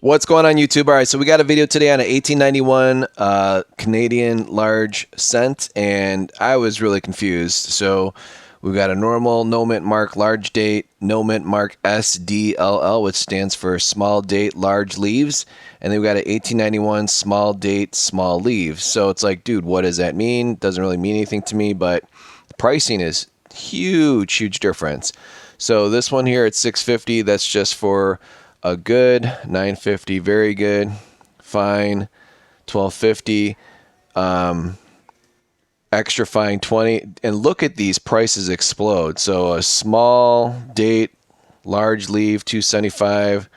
What's going on YouTube? All right, so we got a video today on an 1891 Canadian large cent, and I was really confused. So we've got a normal no mint mark large date, no mint mark SDLL, which stands for small date large leaves, and then we've got an 1891 small date small leaves. So it's like, dude, what does that mean? Doesn't really mean anything to me, but the pricing is huge difference. So this one here at 650, that's just for a good, 950, very good, fine, 1250, extra fine, 20. And look at these prices explode. So a small date, large leaf, 275,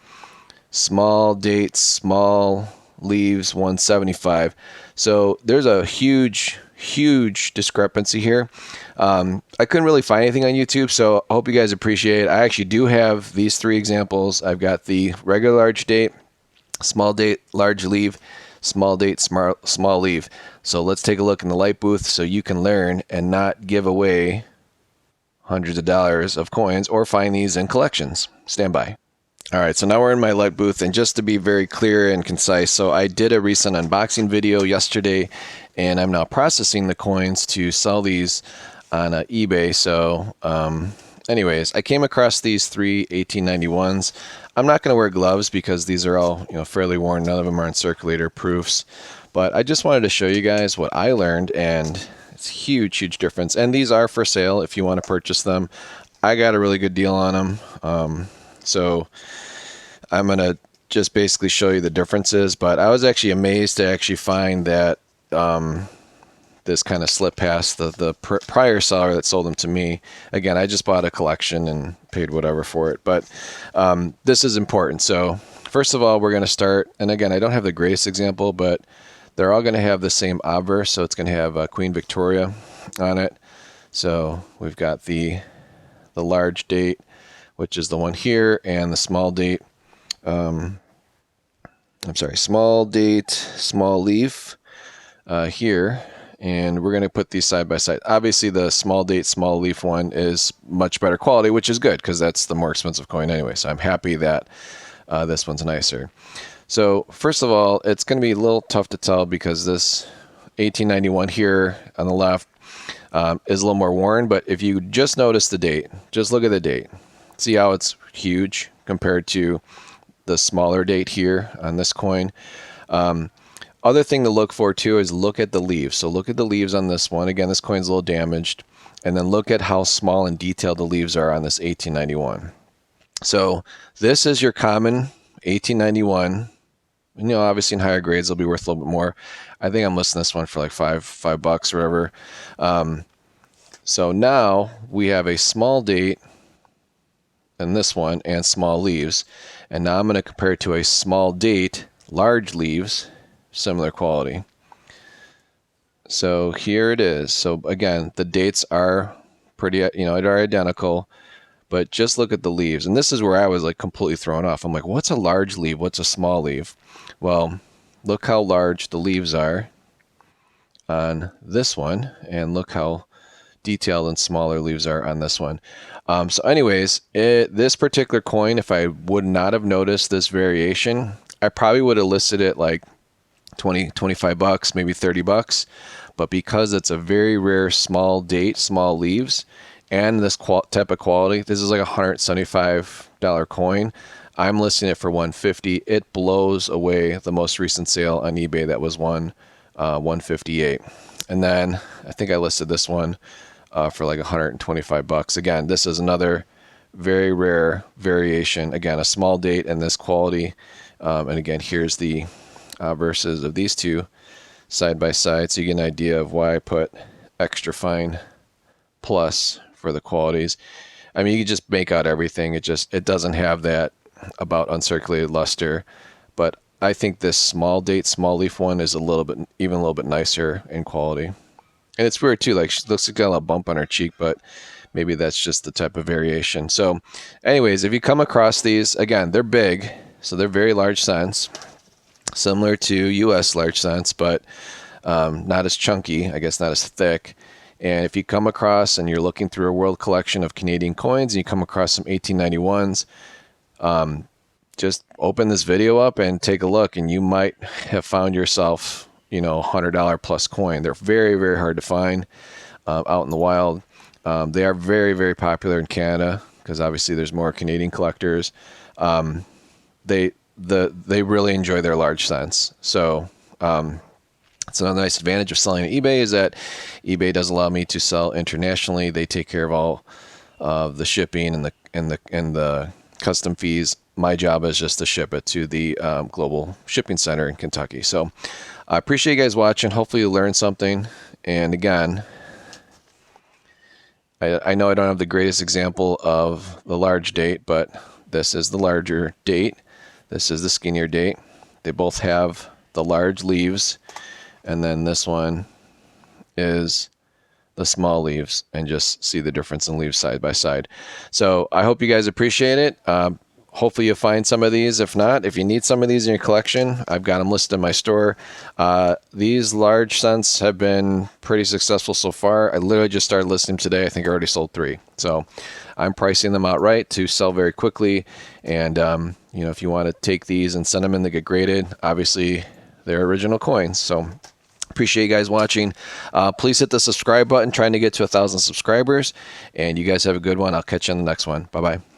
small date, small leaves, 175. So there's a huge discrepancy here. I couldn't really find anything on YouTube, so I hope you guys appreciate it. I actually do have these three examples. I've got the regular large date, small date, large leaf, small date, small leaf. So let's take a look in the light booth so you can learn and not give away hundreds of dollars of coins or find these in collections. Stand by. All right, so now we're in my light booth, and just to be very clear and concise, so I did a recent unboxing video yesterday, and I'm now processing the coins to sell these on eBay. So anyways, I came across these three 1891s. I'm not going to wear gloves because these are all fairly worn. None of them are in circulator proofs, but I just wanted to show you guys what I learned, and it's huge difference. And these are for sale if you want to purchase them. I got a really good deal on them. So I'm going to just basically show you the differences, but I was actually amazed to actually find that this kind of slipped past the prior seller that sold them to me. Again, I just bought a collection and paid whatever for it, but this is important. So first of all, we're going to start, and again, I don't have the greatest example, but they're all going to have the same obverse, so it's going to have Queen Victoria on it. So we've got the large date, which is the one here, and the small date, small date, small leaf here, and we're going to put these side by side. Obviously, the small date, small leaf one is much better quality, which is good because that's the more expensive coin anyway, so I'm happy that this one's nicer. So first of all, it's going to be a little tough to tell because this 1891 here on the left is a little more worn, but if you just notice the date, just look at the date. See how it's huge compared to the smaller date here on this coin. Other thing to look for too is look at the leaves. So look at the leaves on this one. Again, this coin's a little damaged. And then look at how small and detailed the leaves are on this 1891. So this is your common 1891. Obviously in higher grades, they'll be worth a little bit more. I think I'm listing this one for like five bucks or whatever. So now we have a small date in this one and small leaves, and now I'm going to compare it to a small date large leaves, similar quality. So here it is. So again, the dates are pretty are identical, but just look at the leaves, and this is where I was like completely thrown off. I'm like, what's a large leaf, what's a small leaf? Well, look how large the leaves are on this one, and look how detailed and smaller leaves are on this one. So anyways, this particular coin, if I would not have noticed this variation, I probably would have listed it like 20, 25 bucks, maybe 30 bucks. But because it's a very rare small date, small leaves, and this type of quality, this is like a $175 coin. I'm listing it for 150. It blows away the most recent sale on eBay that was 158. And then I think I listed this one for like 125 bucks. Again, this is another very rare variation. Again, a small date and this quality. And again, here's the verses of these two side by side, so you get an idea of why I put extra fine plus for the qualities. I mean, you can just make out everything. It doesn't have that about uncirculated luster, but I think this small date, small leaf one is even a little bit nicer in quality. And it's weird too, like she looks like got a little bump on her cheek, but maybe that's just the type of variation. So anyways, if you come across these, again, they're big, so they're very large cents, similar to US large cents, but not as chunky, I guess not as thick. And if you come across and you're looking through a world collection of Canadian coins and you come across some 1891s, just open this video up and take a look, and you might have found yourself, $100 plus coin. They're very, very hard to find out in the wild. They are very, very popular in Canada because obviously there's more Canadian collectors. They really enjoy their large cents. So it's another nice advantage of selling on eBay is that eBay does allow me to sell internationally. They take care of all of the shipping and the custom fees. My job is just to ship it to the global shipping center in Kentucky. So I appreciate you guys watching. Hopefully you learned something. And again, I know I don't have the greatest example of the large date, but this is the larger date. This is the skinnier date. They both have the large leaves, and then this one is the small leaves, and just see the difference in leaves side by side. So I hope you guys appreciate it. Hopefully you'll find some of these. If not, if you need some of these in your collection, I've got them listed in my store. These large cents have been pretty successful so far. I literally just started listing today. I think I already sold 3. So I'm pricing them outright to sell very quickly. And, if you want to take these and send them in to get graded, obviously they're original coins. So appreciate you guys watching. Please hit the subscribe button, trying to get to 1,000 subscribers. And you guys have a good one. I'll catch you on the next one. Bye-bye.